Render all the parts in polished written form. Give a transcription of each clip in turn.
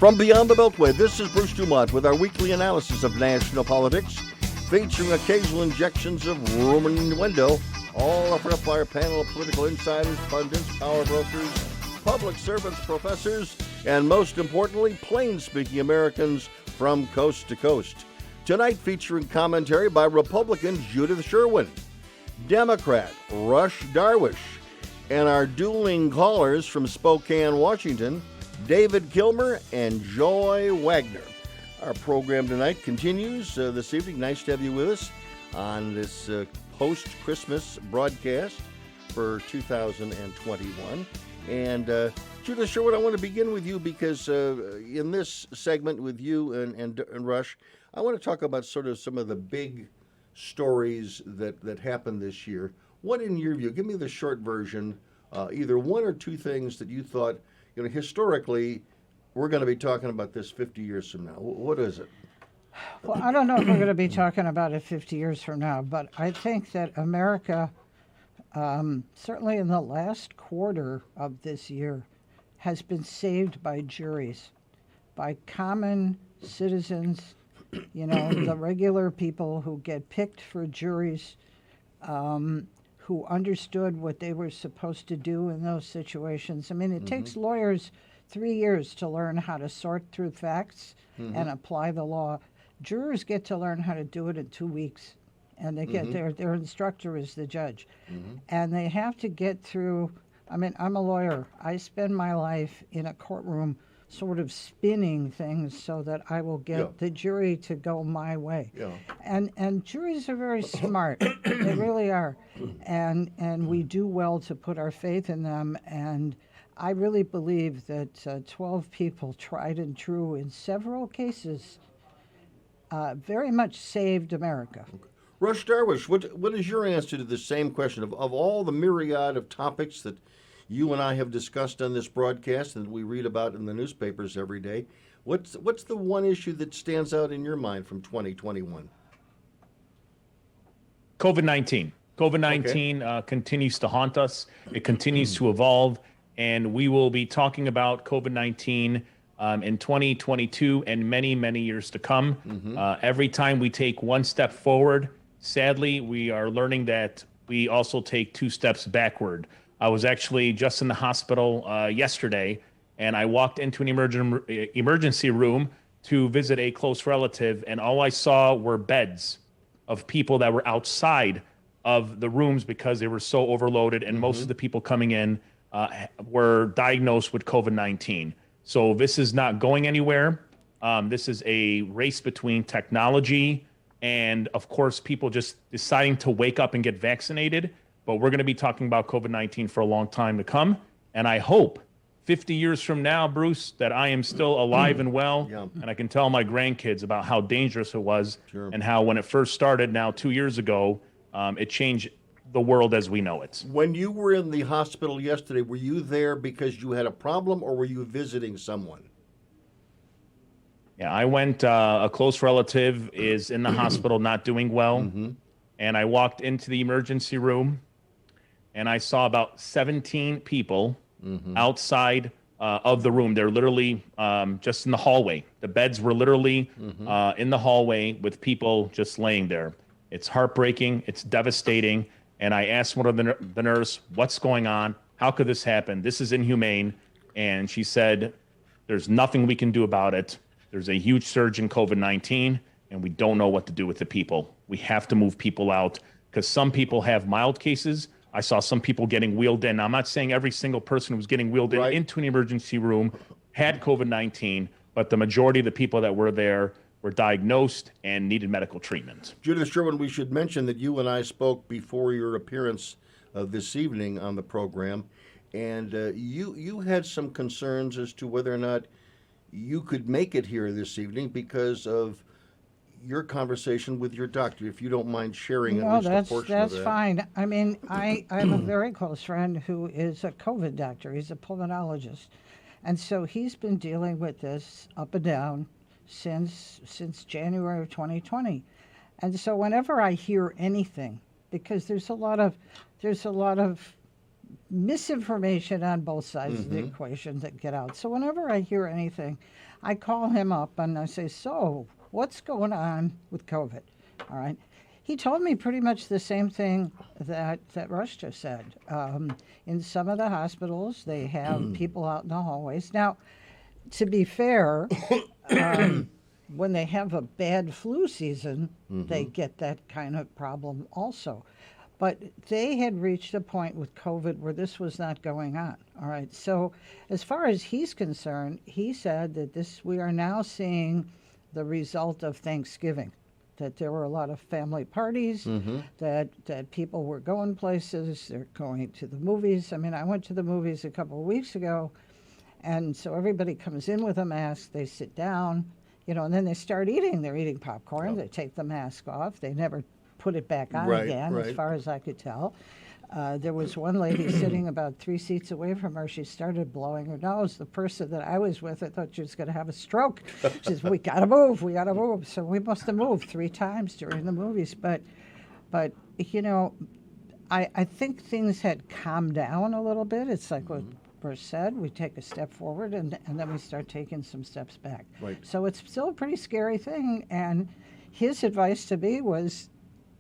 From beyond the Beltway, this is Bruce DuMont with our weekly analysis of national politics, featuring occasional injections of rumor and innuendo, all offered up by our panel of political insiders, pundits, power brokers, public servants, professors, and most importantly, plain-speaking Americans from coast to coast. Tonight featuring commentary by Republican Judith Sherwin, Democrat Rush Darwish, and our dueling callers from Spokane, Washington, David Kilmer and Joy Wagner. Our program tonight continues this evening. Nice to have you with us on this post-Christmas broadcast for 2021. And Judith Sherwood, I want to begin with you because in this segment with you and Rush, I want to talk about sort of some of the big stories that happened this year. What, in your view, give me the short version, either one or two things that you thought, historically, we're going to be talking about this 50 years from now. What is it? Well, I don't know if we're going to be talking about it 50 years from now, but I think that America, certainly in the last quarter of this year, has been saved by juries, by common citizens, the regular people who get picked for juries, who understood what they were supposed to do in those situations. I mean, it takes lawyers 3 years to learn how to sort through facts and apply the law. Jurors get to learn how to do it in 2 weeks, and they get their instructor is the judge. And they have to get through, I'm a lawyer. I spend my life in a courtroom sort of spinning things so that I will get the jury to go my way. And juries are very smart. They really are. And we do well to put our faith in them. And I really believe that 12 people, tried and true in several cases, very much saved America. Rush Darwish, what is your answer to the same question? Of all the myriad of topics that you and I have discussed on this broadcast and we read about in the newspapers every day, what's the one issue that stands out in your mind from 2021? COVID-19. COVID-19 continues to haunt us. It continues to evolve, and we will be talking about COVID-19 in 2022 and many, many years to come. Every time we take one step forward, sadly, we are learning that we also take 2 steps backward. I was actually just in the hospital yesterday, and I walked into an emergency room to visit a close relative, and all I saw were beds of people that were outside of the rooms because they were so overloaded, and most of the people coming in were diagnosed with COVID-19. So this is not going anywhere. This is a race between technology and, of course, people just deciding to wake up and get vaccinated. But we're going to be talking about COVID-19 for a long time to come. And I hope 50 years from now, Bruce, that I am still alive and well. And I can tell my grandkids about how dangerous it was and how when it first started now 2 years ago, it changed the world as we know it. When you were in the hospital yesterday, were you there because you had a problem or were you visiting someone? Yeah, I went, a close relative is in the hospital not doing well. And I walked into the emergency room and I saw about 17 people outside of the room. They're literally just in the hallway. The beds were literally in the hallway with people just laying there. It's heartbreaking. It's devastating. And I asked one of the nurse, what's going on? How could this happen? This is inhumane. And she said, there's nothing we can do about it. There's a huge surge in COVID-19, and we don't know what to do with the people. We have to move people out because some people have mild cases. I saw some people getting wheeled in. Now, I'm not saying every single person who was getting wheeled in into an emergency room had COVID-19, but the majority of the people that were there were diagnosed and needed medical treatment. Judith Sherwin, we should mention that you and I spoke before your appearance this evening on the program, and you had some concerns as to whether or not you could make it here this evening because of your conversation with your doctor, if you don't mind sharing at least a portion of that. That's fine. I mean, I have a very close friend who is a COVID doctor. He's a pulmonologist. And so he's been dealing with this up and down since January of 2020. And so whenever I hear anything, because there's a lot of misinformation on both sides of the equation that get out. So whenever I hear anything, I call him up and I say, so what's going on with COVID? All right. He told me pretty much the same thing that Rush just said. In some of the hospitals, they have people out in the hallways. Now, to be fair, when they have a bad flu season, they get that kind of problem also. But they had reached a point with COVID where this was not going on. All right. So as far as he's concerned, he said that we are now seeing the result of Thanksgiving, that there were a lot of family parties, that people were going places, they're going to the movies. I mean, I went to the movies a couple of weeks ago, and so everybody comes in with a mask, they sit down, and then they start eating. They're eating popcorn, they take the mask off, they never put it back on again, as far as I could tell. There was one lady sitting about 3 seats away from her. She started blowing her nose. The person that I was with, I thought she was going to have a stroke. She said, we got to move. So we must have moved 3 times during the movies. But I think things had calmed down a little bit. It's like what Bruce said. We take a step forward, and then we start taking some steps back. Right. So it's still a pretty scary thing. And his advice to me was,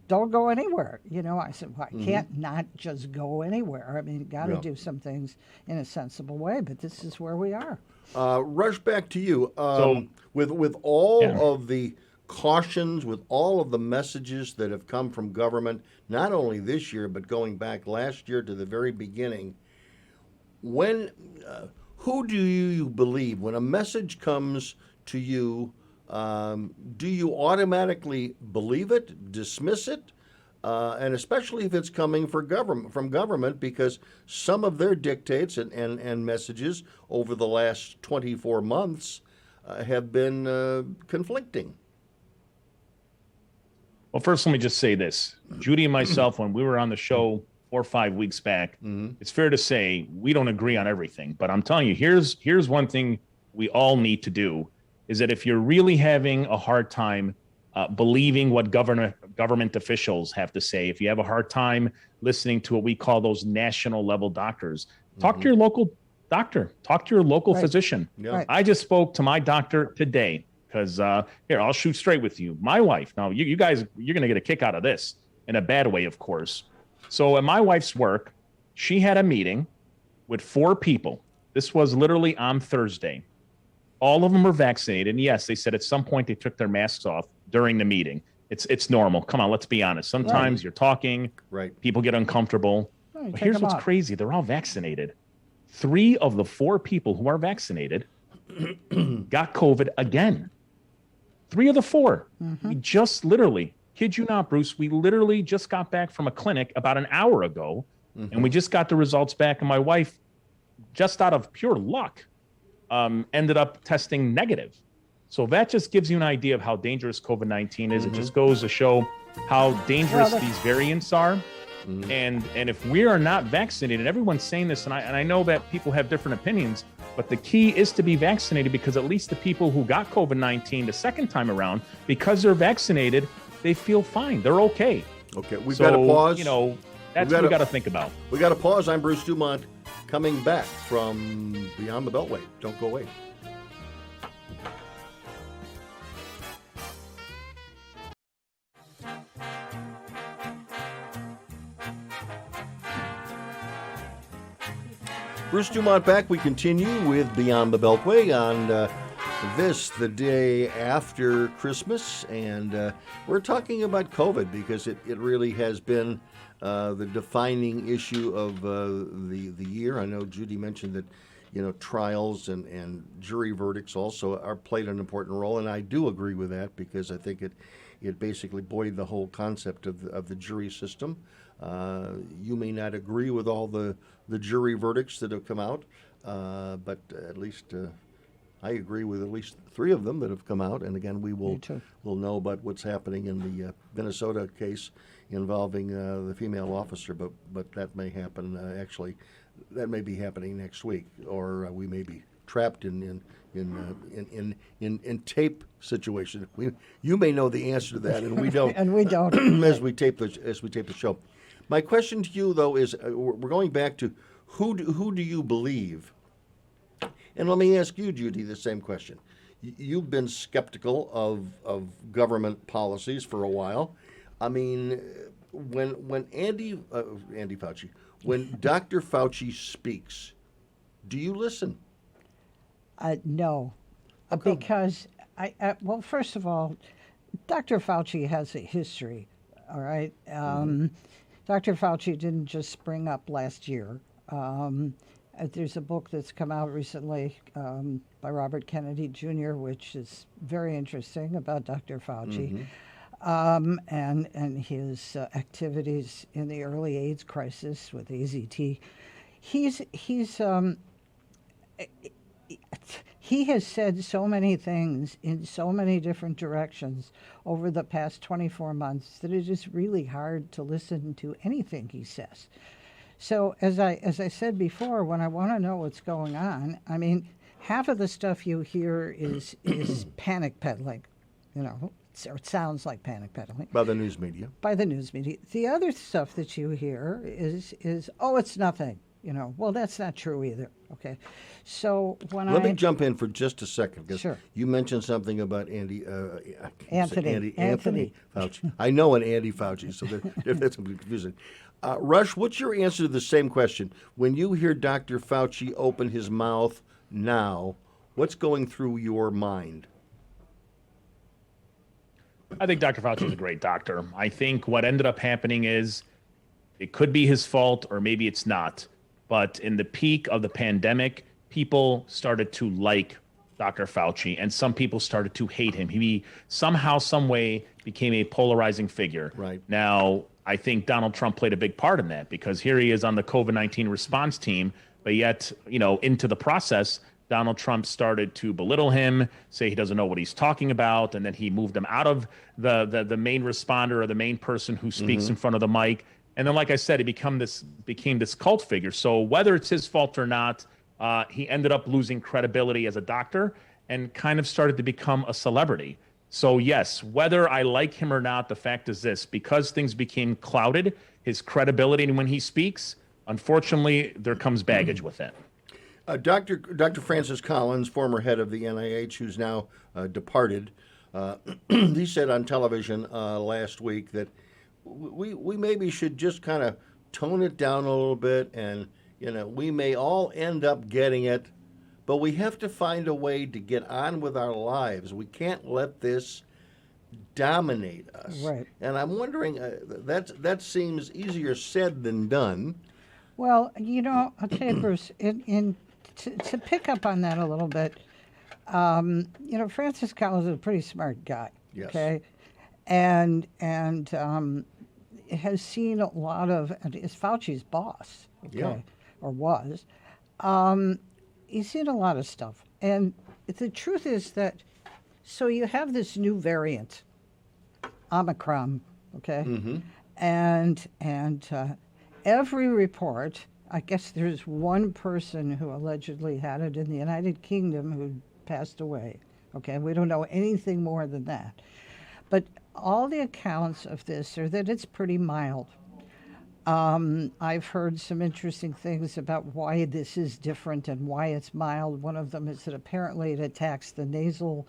don't go anywhere. I said, well, I can't not just go anywhere. I mean, you got to do some things in a sensible way, but this is where we are. Rush, back to you. With all of the cautions, with all of the messages that have come from government, not only this year, but going back last year to the very beginning, who do you believe, when a message comes to you, do you automatically believe it, dismiss it, and especially if it's coming from government, because some of their dictates and messages over the last 24 months have been conflicting? Well, first, let me just say this. Judy and myself, when we were on the show 4 or 5 weeks back, it's fair to say we don't agree on everything. But I'm telling you, here's one thing we all need to do, is that if you're really having a hard time believing what government officials have to say, if you have a hard time listening to what we call those national level doctors, talk to your local doctor, talk to your local physician. Yeah. Right. I just spoke to my doctor today because here, I'll shoot straight with you. My wife, now you guys, you're going to get a kick out of this in a bad way, of course. So at my wife's work, she had a meeting with 4 people. This was literally on Thursday. All of them were vaccinated. And yes, they said at some point they took their masks off during the meeting. It's normal. Come on, let's be honest. Sometimes you're talking, people get uncomfortable. But here's what's crazy. They're all vaccinated. 3 of the 4 people who are vaccinated got COVID again. 3 of the 4. We just literally, kid you not, Bruce, we literally just got back from a clinic about an hour ago, and we just got the results back. And my wife, just out of pure luck, ended up testing negative. So that just gives you an idea of how dangerous COVID-19 is. It just goes to show how dangerous these variants are. And if we are not vaccinated, everyone's saying this, and I know that people have different opinions, but the key is to be vaccinated, because at least the people who got COVID-19 the second time around, because they're vaccinated, they feel fine. They're okay. Okay, we've got to pause. That's what we got to think about. We got to pause. I'm Bruce DuMont, coming back from Beyond the Beltway. Don't go away. Bruce DuMont back. We continue with Beyond the Beltway on the day after Christmas, and we're talking about COVID because it really has been the defining issue of the year. I know Judy mentioned that trials and jury verdicts also are played an important role, and I do agree with that, because I think it basically buoyed the whole concept of the jury system. You may not agree with all the jury verdicts that have come out, but at least I agree with at least 3 of them that have come out. And again, we'll know about what's happening in the Minnesota case involving the female officer, but that may happen that may be happening next week, or we may be trapped in tape situation. You may know the answer to that, and we don't. And we don't. as we tape the show. My question to you, though, is we're going back to who do you believe? And let me ask you, Judy, the same question. You've been skeptical of government policies for a while. I mean, when Andy Fauci, when Dr. Fauci speaks, do you listen? No, How come? because well, first of all, Dr. Fauci has a history. All right, Dr. Fauci didn't just spring up last year. There's a book that's come out recently by Robert Kennedy Jr., which is very interesting about Dr. Fauci and his activities in the early AIDS crisis with AZT. He has said so many things in so many different directions over the past 24 months that it is really hard to listen to anything he says. So as I said before, when I want to know what's going on, I mean, half of the stuff you hear is panic peddling, or it sounds like panic peddling. By the news media. By the news media. The other stuff that you hear is oh, it's nothing. Well, that's not true either. Okay, so Let me jump in for just a second, because Sure. you mentioned something about Anthony Anthony. Fauci. I know an Andy Fauci, so that's confusing. Rush, what's your answer to the same question? When you hear Dr. Fauci open his mouth now, what's going through your mind? I think Dr. Fauci is a great doctor. I think what ended up happening is it could be his fault or maybe it's not. But in the peak of the pandemic, people started to like Dr. Fauci and some people started to hate him. He somehow, some way became a polarizing figure. Right. Now, I think Donald Trump played a big part in that because here he is on the COVID-19 response team, but yet, into the process, Donald Trump started to belittle him, say he doesn't know what he's talking about, and then he moved him out of the main responder or the main person who speaks in front of the mic. And then, like I said, he became this cult figure. So whether it's his fault or not, he ended up losing credibility as a doctor and kind of started to become a celebrity. So yes, whether I like him or not, the fact is this: because things became clouded, his credibility when he speaks, unfortunately, there comes baggage with it. Dr. Francis Collins, former head of the NIH, who's now departed, he said on television last week that we maybe should just kind of tone it down a little bit, and we may all end up getting it, but we have to find a way to get on with our lives. We can't let this dominate us. Right. And I'm wondering, that seems easier said than done. Well, I'll tell you, Bruce, to pick up on that a little bit, Francis Collins is a pretty smart guy. Yes. Okay, and has seen a lot of, and is Fauci's boss. Okay, Yeah. or was. He's seen a lot of stuff, and the truth is that, so you have this new variant, Omicron. Okay, and every report, I guess there's one person who allegedly had it in the United Kingdom who passed away. Okay, we don't know anything more than that. But all the accounts of this are that it's pretty mild. I've heard some interesting things about why this is different and why it's mild. One of them is that apparently it attacks the nasal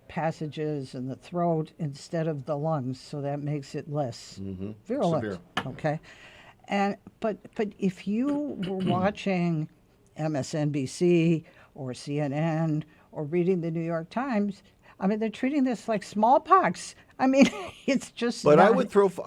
passages and the throat instead of the lungs, so that makes it less virulent. Severe. Okay, but if you were watching MSNBC or CNN or reading the New York Times, I mean, they're treating this like smallpox. I mean, it's just. But not,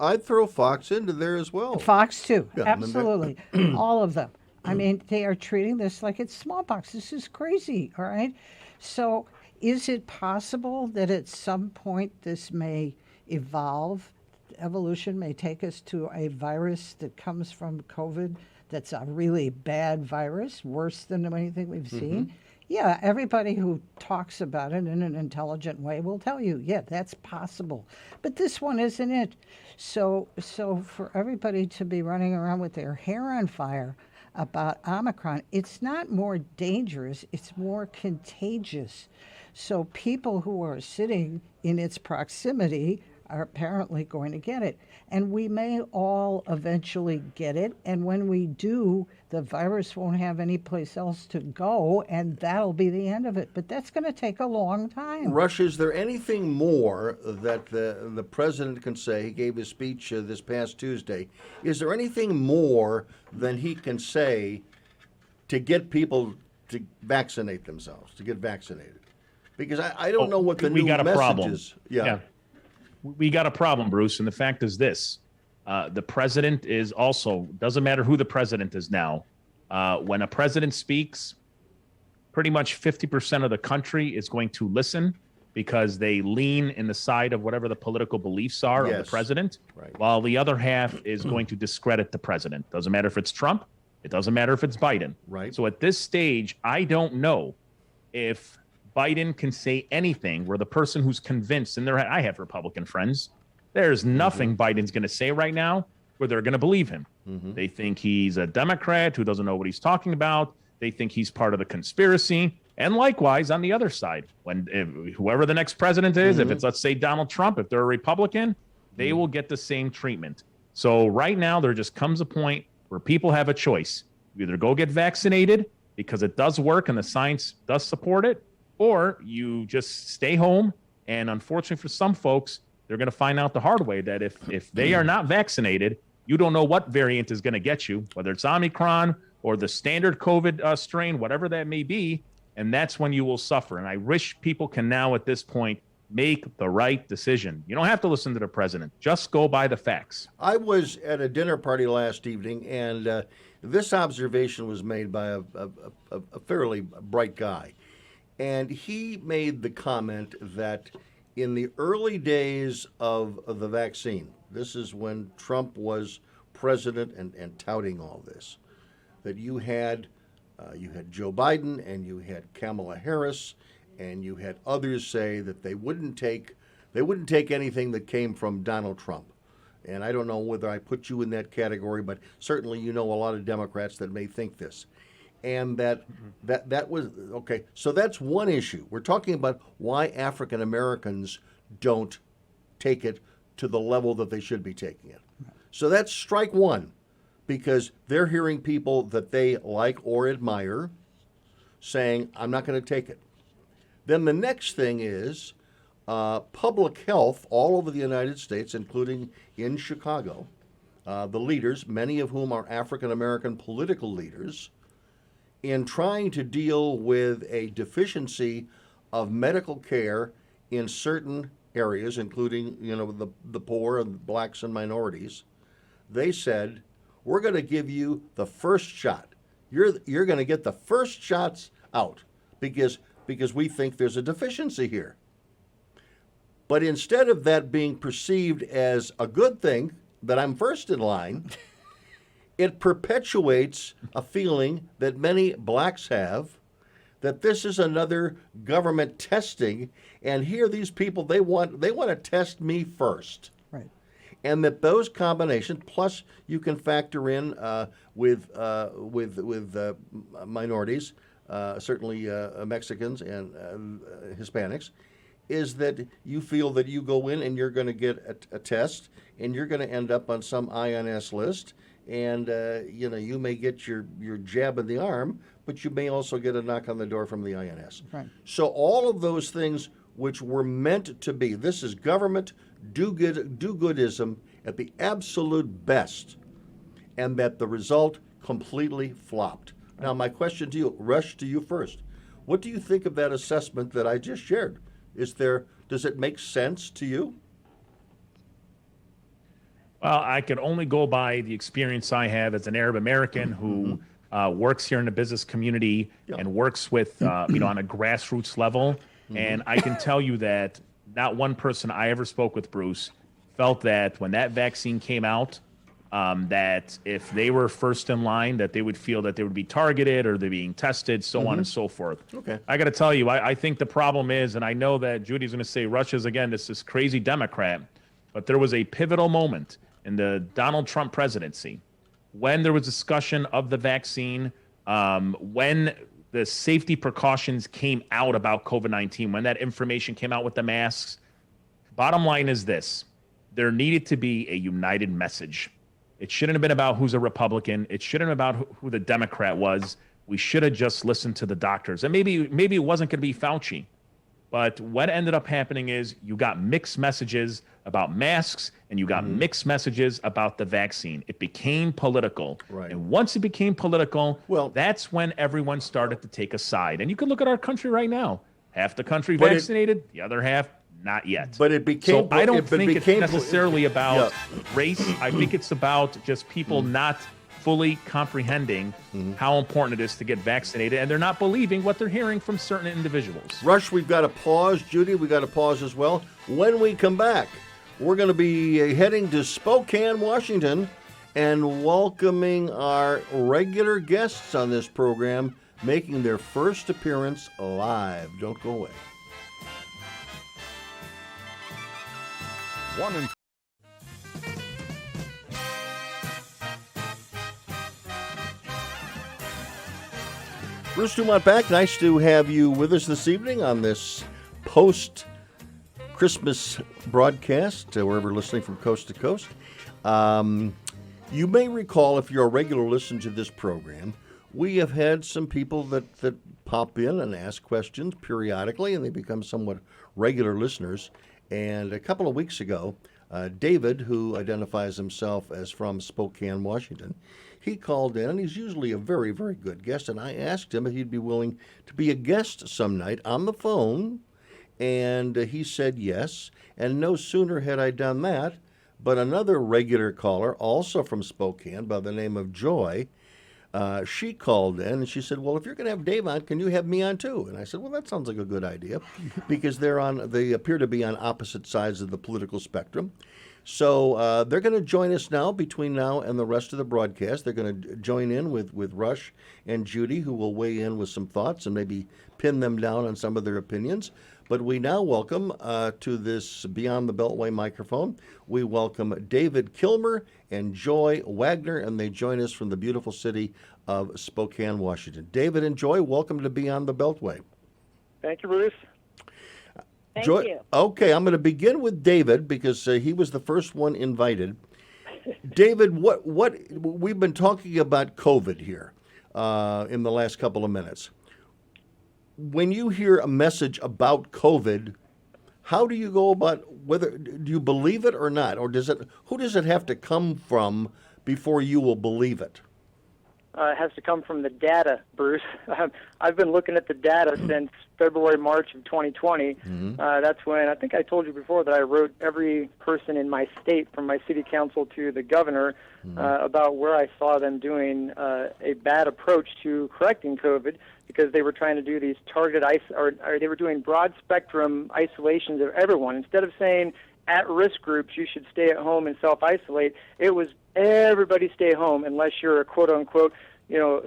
I'd throw Fox into there as well. Fox too, Yeah, absolutely, all of them. I mean, they are treating this like it's smallpox. This is crazy. All right, so is it possible that at some point this may evolve? Evolution may take us to a virus that comes from COVID that's a really bad virus, worse than anything we've seen. Yeah, everybody who talks about it in an intelligent way will tell you, yeah, that's possible. But this one isn't it. So for everybody to be running around with their hair on fire about Omicron, it's not more dangerous, it's more contagious. So people who are sitting in its proximity are apparently going to get it. And we may all eventually get it. And when we do, the virus won't have any place else to go, and that'll be the end of it. But that's going to take a long time. Rush, is there anything more that the president can say? He gave his speech this past Tuesday. Is there anything more than he can say to get people to vaccinate themselves, to get vaccinated? Because I don't know what the new got a message problem. is. Yeah. We got a problem, Bruce, and the fact is this. The president is also, doesn't matter who the president is now, when a president speaks, pretty much 50% of the country is going to listen because they lean in the side of whatever the political beliefs are of the president, while the other half is going to discredit the president. Doesn't matter if it's Trump. It doesn't matter if it's Biden. Right. So at this stage, I don't know if Biden can say anything where the person who's convinced, and I have Republican friends, there's nothing Biden's going to say right now where they're going to believe him. They think he's a Democrat who doesn't know what he's talking about. They think he's part of the conspiracy. And likewise, on the other side, whoever the next president is, if it's, let's say, Donald Trump, if they're a Republican, they will get the same treatment. So right now, there just comes a point where people have a choice. You either go get vaccinated because it does work and the science does support it, or you just stay home. And unfortunately for some folks, they're going to find out the hard way that if they are not vaccinated, you don't know what variant is going to get you, whether it's Omicron or the standard COVID strain, whatever that may be. And that's when you will suffer. And I wish people can now at this point make the right decision. You don't have to listen to the president. Just go by the facts. I was at a dinner party last evening, and this observation was made by a fairly bright guy. And he made the comment that in the early days of the vaccine, this is when Trump was president and touting all this, that you had Joe Biden and you had Kamala Harris and you had others say that they wouldn't take anything that came from Donald Trump. And I don't know whether I put you in that category, but certainly you know a lot of Democrats that may think this. And that was okay. So that's one issue. We're talking about why African Americans don't take it to the level that they should be taking it. So that's strike one, because they're hearing people that they like or admire saying, I'm not going to take it. Then the next thing is public health all over the United States, including in Chicago. The leaders, many of whom are African American political leaders, in trying to deal with a deficiency of medical care in certain areas, including the poor and blacks and minorities, they said, we're going to give you the first shot. You're going to get the first shots out because we think there's a deficiency here. But instead of that being perceived as a good thing, that I'm first in line, it perpetuates a feeling that many blacks have that this is another government testing, and here these people, they want to test me first. Right. And that those combinations, plus you can factor in with minorities, certainly Mexicans and Hispanics, is that you feel that you go in and you're going to get a test and you're going to end up on some INS list, and you may get your jab in the arm, but you may also get a knock on the door from the INS. Right. So all of those things which were meant to be, this is government do-goodism at the absolute best, and that the result completely flopped. Now my question to you, Rush, to you first. What do you think of that assessment that I just shared? Does it make sense to you? Well, I could only go by the experience I have as an Arab American who works here in the business community and works with, on a grassroots level. And I can tell you that not one person I ever spoke with, Bruce, felt that when that vaccine came out, that if they were first in line, that they would feel that they would be targeted or they're being tested, so on and so forth. Okay. I got to tell you, I think the problem is, and I know that Judy's going to say Russia's, again, this crazy Democrat, but there was a pivotal moment in the Donald Trump presidency when there was discussion of the vaccine, when the safety precautions came out about COVID-19, when that information came out with the masks. Bottom line is this. there needed to be a united message. It shouldn't have been about who's a Republican. It shouldn't have been about who the Democrat was. We should have just listened to the doctors. And maybe it wasn't going to be Fauci. But what ended up happening is you got mixed messages about masks and you got mixed messages about the vaccine. It became political. Right. And once it became political, Well, that's when everyone started to take a side. And you can look at our country right now. Half the country But vaccinated, the other half not yet. But it became. So I don't but it think it's became- necessarily about race. I think it's about just people not fully comprehending how important it is to get vaccinated, and they're not believing what they're hearing from certain individuals. Rush, we've got to pause. Judy, we got to pause as well. When we come back, we're going to be heading to Spokane, Washington, and welcoming our regular guests on this program, making their first appearance live. Don't go away. One and Bruce DuMont back. Nice to have you with us this evening on this post-Christmas broadcast, wherever you're listening from coast to coast. You may recall, if you're a regular listener to this program, we have had some people that pop in and ask questions periodically, and they become somewhat regular listeners. And a couple of weeks ago, David, who identifies himself as from Spokane, Washington, he called in, and he's usually a very, very good guest, and I asked him if he'd be willing to be a guest some night on the phone, and he said yes. And no sooner had I done that, but another regular caller, also from Spokane, by the name of Joy, she called in and she said, well, if you're going to have Dave on, can you have me on too? And I said, well, that sounds like a good idea, because they appear to be on opposite sides of the political spectrum. So they're going to join us now between now and the rest of the broadcast. They're going to join in with Rush and Judy, who will weigh in with some thoughts and maybe pin them down on some of their opinions. But we now welcome to this Beyond the Beltway microphone, we welcome David Kilmer and Joy Wagner, and they join us from the beautiful city of Spokane, Washington. David and Joy, welcome to Beyond the Beltway. Thank you, Bruce. Thank Joy, you. okay, I'm going to begin with David because he was the first one invited. David, what we've been talking about COVID here in the last couple of minutes. When you hear a message about COVID, how do you go about whether do you believe it or not, or who does it have to come from before you will believe it? It has to come from the data, Bruce. I've been looking at the data since February, March of 2020. That's when, I think I told you before, that I wrote every person in my state, from my city council to the governor, about where I saw them doing a bad approach to correcting COVID, because they were trying to do these targeted or they were doing broad spectrum isolations of everyone. Instead of saying at-risk groups, you should stay at home and self-isolate, it was everybody stay home unless you're a quote-unquote,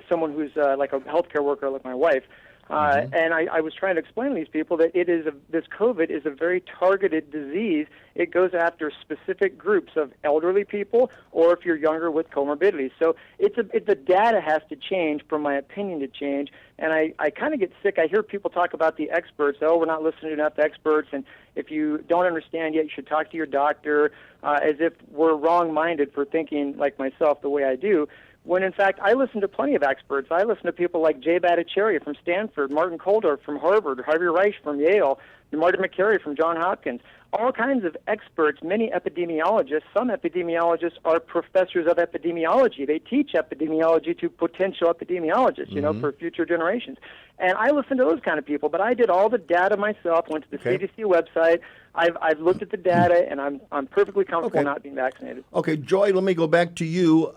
someone who's like a healthcare worker like my wife. And I was trying to explain to these people that this COVID is a very targeted disease. It goes after specific groups of elderly people, or if you're younger with comorbidities. So the data has to change for my opinion to change. And I kind of get sick. I hear people talk about the experts. Oh, we're not listening to enough experts. And if you don't understand yet, you should talk to your doctor, as if we're wrong-minded for thinking like myself the way I do. When, in fact, I listen to plenty of experts. I listen to people like Jay Bhattacharya from Stanford, Martin Koldorf from Harvard, Harvey Reich from Yale, Marty McCary from Johns Hopkins, all kinds of experts, many epidemiologists. Some epidemiologists are professors of epidemiology. They teach epidemiology to potential epidemiologists, for future generations. And I listen to those kind of people, but I did all the data myself, went to the CDC website. I've looked at the data, and I'm perfectly comfortable not being vaccinated. Okay, Joy, let me go back to you.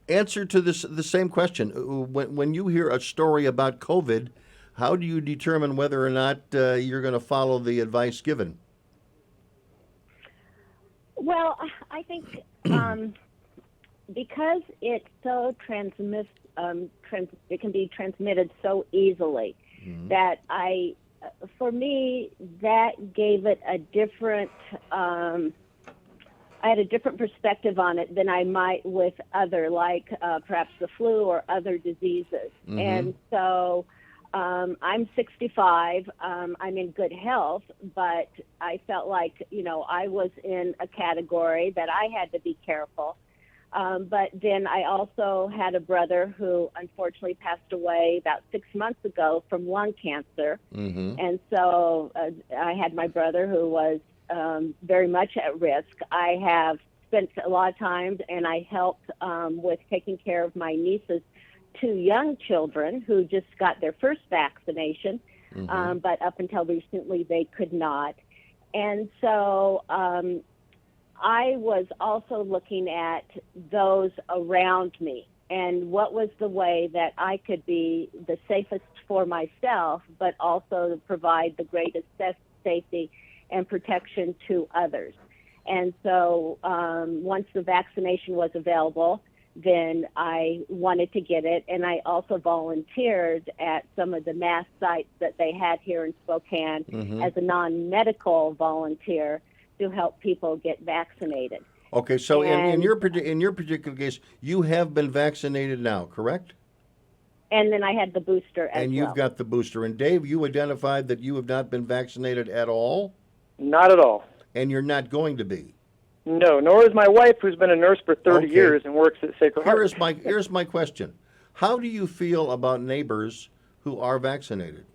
Answer to the same question. When you hear a story about COVID, how do you determine whether or not you're going to follow the advice given? Well, I think because it's so it can be transmitted so easily, that for me, that gave it a different. I had a different perspective on it than I might with other, like perhaps the flu or other diseases. And so I'm 65. I'm in good health, but I felt like, I was in a category that I had to be careful. But then I also had a brother who unfortunately passed away about 6 months ago from lung cancer. And so I had my brother who was very much at risk. I have spent a lot of time, and I helped with taking care of my niece's 2 young children who just got their first vaccination, but up until recently they could not. And so I was also looking at those around me and what was the way that I could be the safest for myself, but also provide the greatest safety and protection to others. And so once the vaccination was available, then I wanted to get it, and I also volunteered at some of the mass sites that they had here in Spokane as a non-medical volunteer to help people get vaccinated. Okay, so in your particular case, you have been vaccinated now, correct? And then I had the booster as well. And you've got the booster. And Dave, you identified that you have not been vaccinated at all? Not at all. And you're not going to be? No, nor is my wife, who's been a nurse for 30 years and works at Sacred Heart. Here's my question. How do you feel about neighbors who are vaccinated?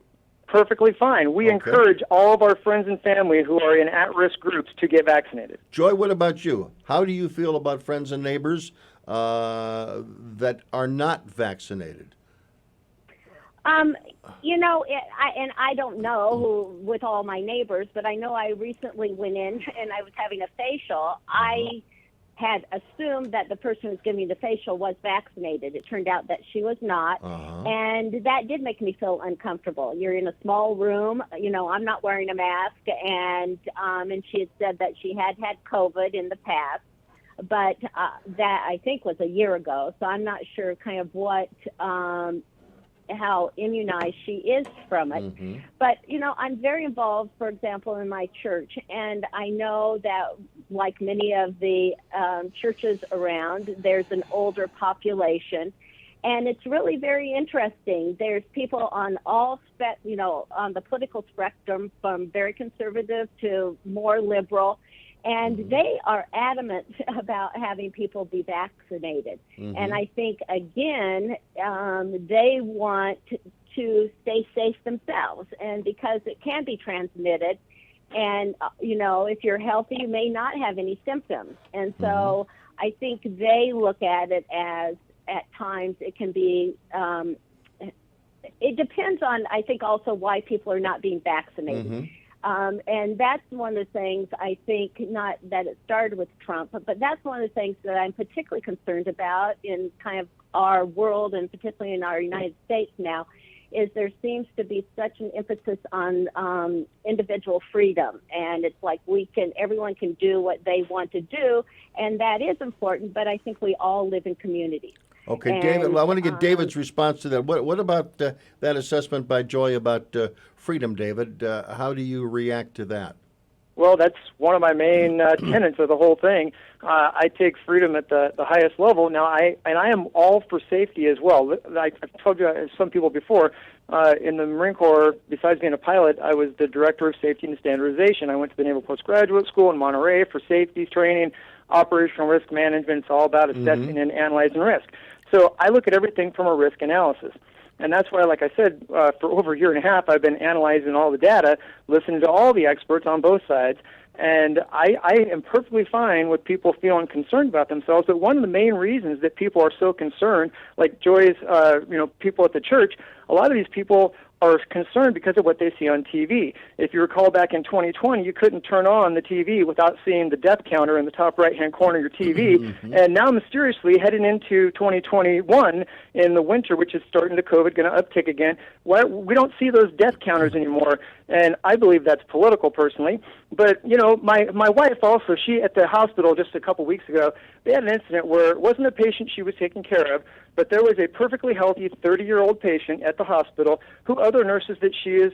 Perfectly fine. We encourage all of our friends and family who are in at-risk groups to get vaccinated. Joy, what about you? How do you feel about friends and neighbors that are not vaccinated? I don't know who with all my neighbors, but I know I recently went in and I was having a facial. I had assumed that the person who was giving me the facial was vaccinated. It turned out that she was not, and that did make me feel uncomfortable. You're in a small room, I'm not wearing a mask, and she had said that she had COVID in the past, but that I think was a year ago, so I'm not sure kind of what how immunized she is from it. But, I'm very involved, for example, in my church, and I know that like many of the churches around, there's an older population, and it's really very interesting. There's people on all on the political spectrum, from very conservative to more liberal, and they are adamant about having people be vaccinated. And I think, again, they want to stay safe themselves. And because it can be transmitted, and, if you're healthy, you may not have any symptoms. And so I think they look at it as, at times, it can be, it depends on, I think, also why people are not being vaccinated. And that's one of the things I think, not that it started with Trump, but that's one of the things that I'm particularly concerned about in kind of our world, and particularly in our United States now, is there seems to be such an emphasis on individual freedom. And it's like everyone can do what they want to do, and that is important, but I think we all live in communities. Okay, And, David, well, I want to get David's response to that. What about that assessment by Joy about freedom, David? How do you react to that? Well, that's one of my main tenets of the whole thing. I take freedom at the highest level. Now, I am all for safety as well. I've told you, some people before, in the Marine Corps, besides being a pilot, I was the Director of Safety and Standardization. I went to the Naval Postgraduate School in Monterey for safety training, operational risk management. It's all about assessing and analyzing risk. So I look at everything from a risk analysis. And that's why, like I said, for over a year and a half, I've been analyzing all the data, listening to all the experts on both sides. And I am perfectly fine with people feeling concerned about themselves. But one of the main reasons that people are so concerned, like Joy's, people at the church, a lot of these people are concerned because of what they see on TV. If you recall back in 2020, you couldn't turn on the TV without seeing the death counter in the top right-hand corner of your TV. And now, mysteriously, heading into 2021 in the winter, which is starting to COVID, going to uptick again, we don't see those death counters anymore. And I believe that's political, personally. But, my wife also, she at the hospital just a couple weeks ago, they had an incident where it wasn't a patient she was taking care of, but there was a perfectly healthy 30-year-old patient at the hospital who other nurses that she is,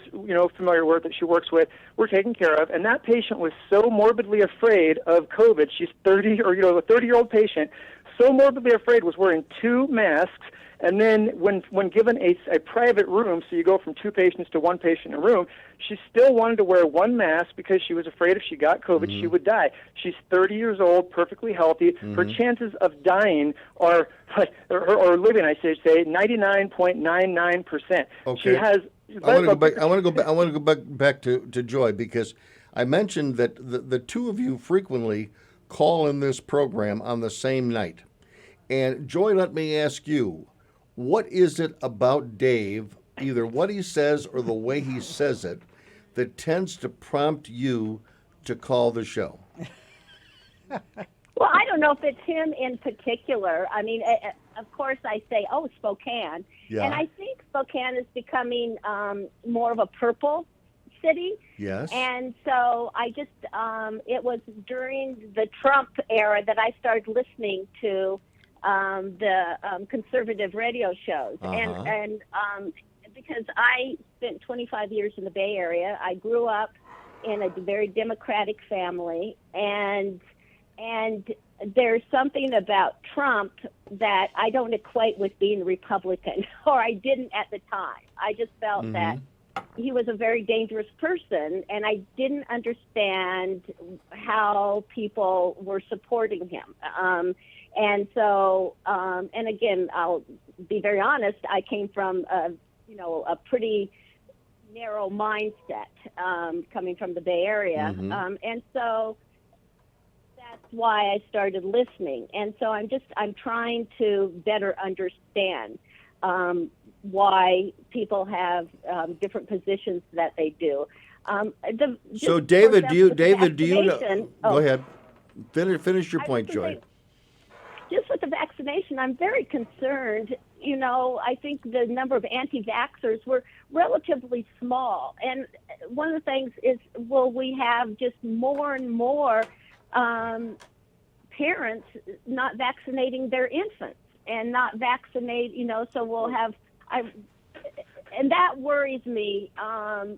familiar with, that she works with, were taking care of. And that patient was so morbidly afraid of COVID. She's 30, or, a 30-year-old patient, so morbidly afraid, was wearing 2 masks And then when given a private room, so you go from 2 patients to 1 patient in a room, she still wanted to wear 1 mask because she was afraid if she got COVID, she would die. She's 30 years old, perfectly healthy. Her chances of dying are, or living, I should say, 99.99%. Okay. She has. I want to go back to Joy, because I mentioned that the two of you frequently call in this program on the same night. And Joy, let me ask you, what is it about Dave, either what he says or the way he says it, that tends to prompt you to call the show? Well, I don't know if it's him in particular. I mean, of course, I say, oh, Spokane. Yeah. And I think Spokane is becoming more of a purple city. Yes. And so I just, it was during the Trump era that I started listening to the conservative radio shows. And because I spent 25 years in the Bay Area, I grew up in a very Democratic family, and there's something about Trump that I don't equate with being Republican, or I didn't at the time. I just felt that he was a very dangerous person, and I didn't understand how people were supporting him. And so, and again, I'll be very honest, I came from a pretty narrow mindset, coming from the Bay Area. And so that's why I started listening. And so I'm trying to better understand why people have different positions that they do. So David, do you know? Go ahead. Finish your point, Joy. Just with the vaccination, I'm very concerned. You know, I think the number of anti-vaxxers were relatively small. And one of the things is, will we have just more and more parents not vaccinating their infants and not vaccinate, so we'll have, and that worries me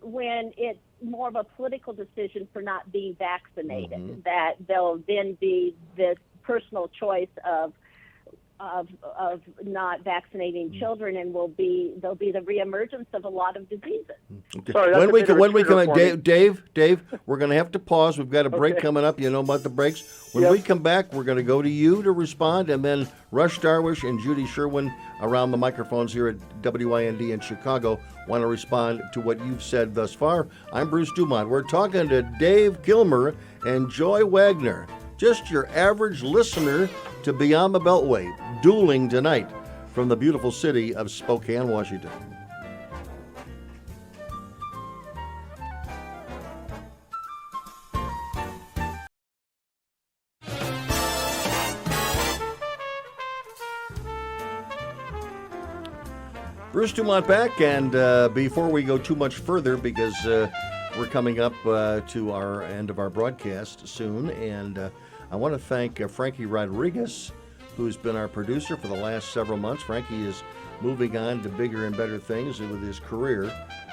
when it's more of a political decision for not being vaccinated, that there'll then be this personal choice of not vaccinating children, and there'll be the reemergence of a lot of diseases. Okay. Sorry, when we come, Dave, Dave, we're going to have to pause. We've got a break coming up. You know about the breaks. When we come back, we're going to go to you to respond, and then Rush Darwish and Judy Sherwin around the microphones here at WIND in Chicago want to respond to what you've said thus far. I'm Bruce DuMont. We're talking to Dave Gilmer and Joy Wagner, just your average listener to Beyond the Beltway, dueling tonight from the beautiful city of Spokane, Washington. Bruce DuMont back, and before we go too much further, because we're coming up to our end of our broadcast soon, and I want to thank Frankie Rodriguez, who's been our producer for the last several months. Frankie is moving on to bigger and better things with his career,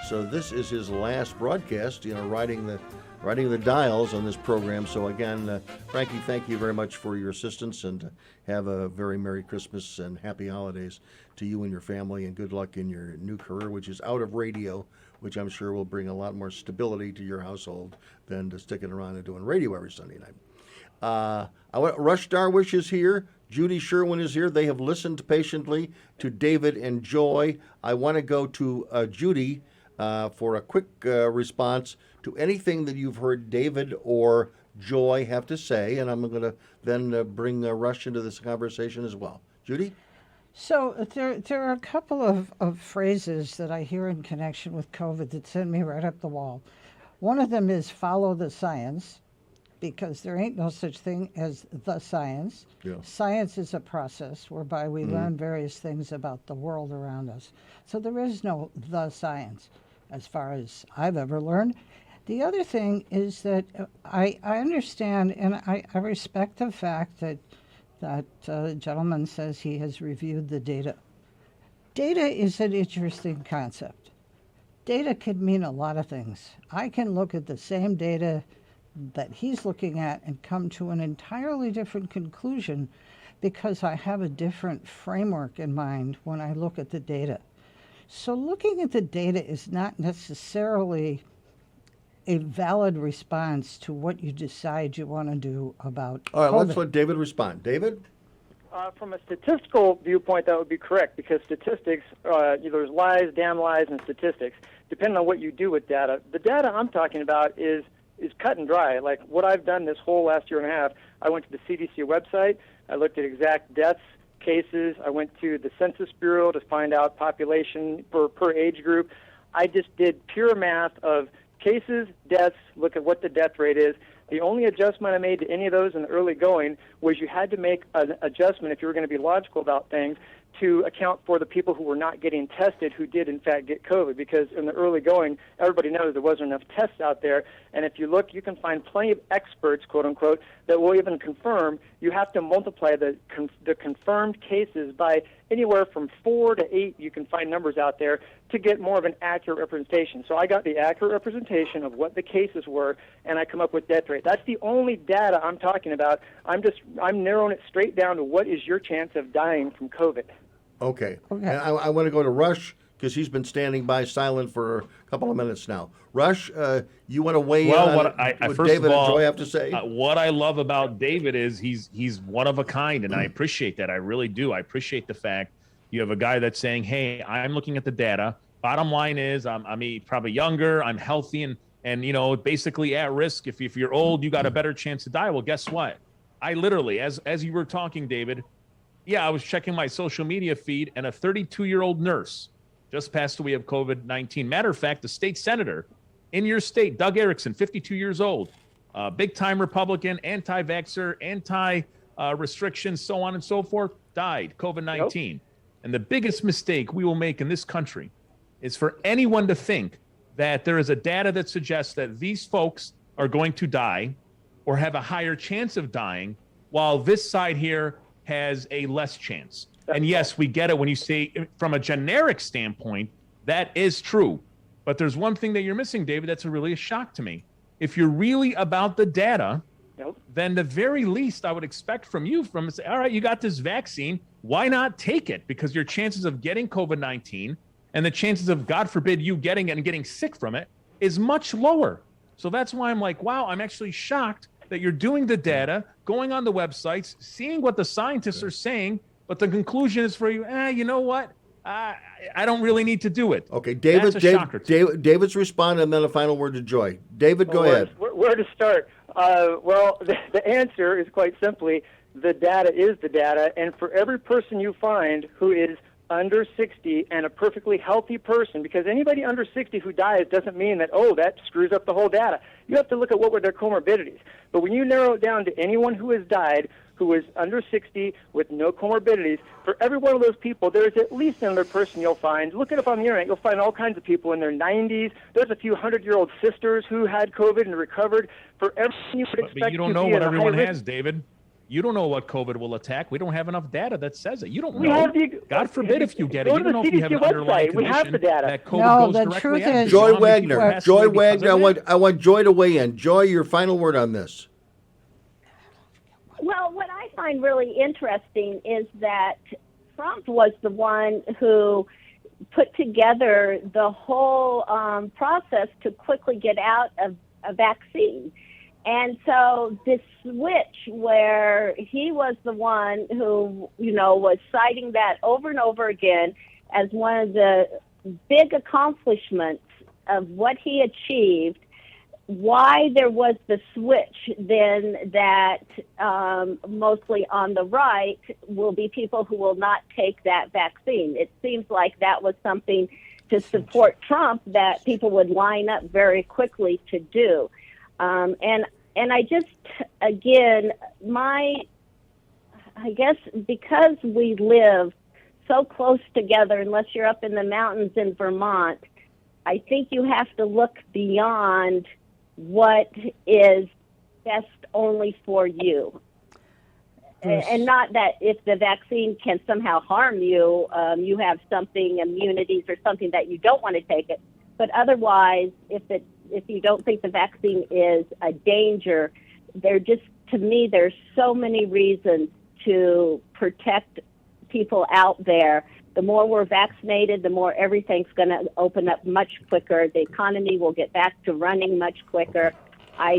so this is his last broadcast, riding the dials on this program. So again, Frankie, thank you very much for your assistance, and have a very Merry Christmas and Happy Holidays to you and your family, and good luck in your new career, which is out of radio, which I'm sure will bring a lot more stability to your household than to sticking around and doing radio every Sunday night. Rush Darwish is here. Judy Sherwin is here. They have listened patiently to David and Joy. I want to go to Judy for a quick response to anything that you've heard David or Joy have to say, and I'm going to then bring Rush into this conversation as well. Judy? So there are a couple of phrases that I hear in connection with COVID that send me right up the wall. One of them is follow the science, because there ain't no such thing as the science. Yeah. Science is a process whereby we learn various things about the world around us. So there is no the science, as far as I've ever learned. The other thing is that I understand, and I respect the fact that the gentleman says he has reviewed the data. Data is an interesting concept. Data can mean a lot of things. I can look at the same data that he's looking at and come to an entirely different conclusion because I have a different framework in mind when I look at the data. So looking at the data is not necessarily a valid response to what you decide you want to do about All right, COVID. let's let David respond. David? From a statistical viewpoint, that would be correct, because statistics, there's lies, damn lies, and statistics, depending on what you do with data. The data I'm talking about is cut and dry. Like what I've done this whole last year and a half, I went to the CDC website, I looked at exact deaths, cases, I went to the Census Bureau to find out population per age group. I just did pure math of cases, deaths, look at what the death rate is. The only adjustment I made to any of those in the early going was you had to make an adjustment, if you were going to be logical about things, to account for the people who were not getting tested who did in fact get COVID, because in the early going, everybody knows there wasn't enough tests out there. And if you look, you can find plenty of experts, quote unquote, that will even confirm. You have to multiply the confirmed cases by anywhere from 4 to 8. You can find numbers out there to get more of an accurate representation. So I got the accurate representation of what the cases were, and I come up with death rate. That's the only data I'm talking about. I'm narrowing it straight down to what is your chance of dying from COVID. Okay. And I want to go to Rush because he's been standing by silent for a couple of minutes now. Rush, you want to weigh in on what first David of all, and Joy have to say? What I love about David is he's one of a kind, and I appreciate that. I really do. I appreciate the fact you have a guy that's saying, hey, I'm looking at the data. Bottom line is I'm probably younger, I'm healthy, and basically at risk. If you're old, you got a better chance to die. Well, guess what? I literally, as you were talking, David, I was checking my social media feed, and a 32-year-old nurse just passed away of COVID-19. Matter of fact, the state senator in your state, Doug Erickson, 52 years old, big-time Republican, anti-vaxxer, anti-restrictions, so on and so forth, died, COVID-19. Yep. And the biggest mistake we will make in this country is for anyone to think that there is a data that suggests that these folks are going to die or have a higher chance of dying, while this side here has a less chance. And yes, we get it when you say from a generic standpoint, that is true. But there's one thing that you're missing, David, that's really a shock to me. If you're really about the data, then the very least I would expect from you say, all right, you got this vaccine, why not take it? Because your chances of getting COVID-19 and the chances of, God forbid, you getting it and getting sick from it is much lower. So that's why I'm like, wow, I'm actually shocked that you're doing the data, going on the websites, seeing what the scientists are saying, but the conclusion is for you, you know what? I don't really need to do it. Okay, David's respond, and then a final word to Joy. David, go ahead. Where to start? Well, the answer is quite simply, the data is the data, and for every person you find who is under 60 and a perfectly healthy person, because anybody under 60 who dies doesn't mean that, that screws up the whole data. You have to look at what were their comorbidities. But when you narrow it down to anyone who has died who is under 60 with no comorbidities, for every one of those people, there's at least another person you'll find. Look it up on the internet. You'll find all kinds of people in their 90s. There's a few 100-year-old sisters who had COVID and recovered. For everything you would expect but you don't know what everyone has, David. You don't know what COVID will attack. We don't have enough data that says it. You don't know. God forbid if you get it. You don't know if you have an underlying condition. We have the data. That COVID goes the truth is, Joy Wagner. I want Joy to weigh in. Joy, your final word on this. Well, what I find really interesting is that Trump was the one who put together the whole process to quickly get out of a vaccine. And so this switch where he was the one who, was citing that over and over again as one of the big accomplishments of what he achieved, why there was the switch then that mostly on the right will be people who will not take that vaccine. It seems like that was something to support Trump that people would line up very quickly to do. And I just, again, I guess because we live so close together, unless you're up in the mountains in Vermont, I think you have to look beyond what is best only for you. And not that if the vaccine can somehow harm you, you have something, immunities or something that you don't want to take it. But otherwise, if you don't think the vaccine is a danger, to me, there's so many reasons to protect people out there. The more we're vaccinated, the more everything's going to open up much quicker. The economy will get back to running much quicker. I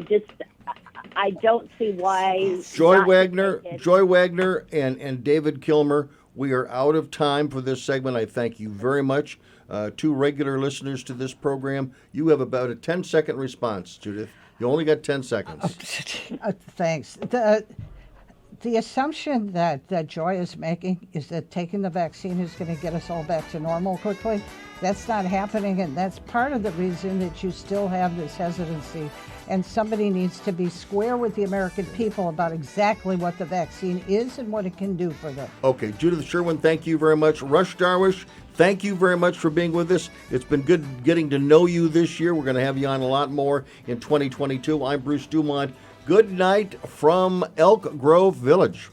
don't see why. Joy Wagner, and David Kilmer, we are out of time for this segment. I thank you very much. 2 regular listeners to this program. You have about a 10-second response, Judith. You only got 10 seconds. Thanks. The assumption that Joy is making is that taking the vaccine is going to get us all back to normal quickly. That's not happening, and that's part of the reason that you still have this hesitancy. And somebody needs to be square with the American people about exactly what the vaccine is and what it can do for them. Okay, Judith Sherwin, thank you very much. Rush Darwish, thank you very much for being with us. It's been good getting to know you this year. We're going to have you on a lot more in 2022. I'm Bruce DuMont. Good night from Elk Grove Village.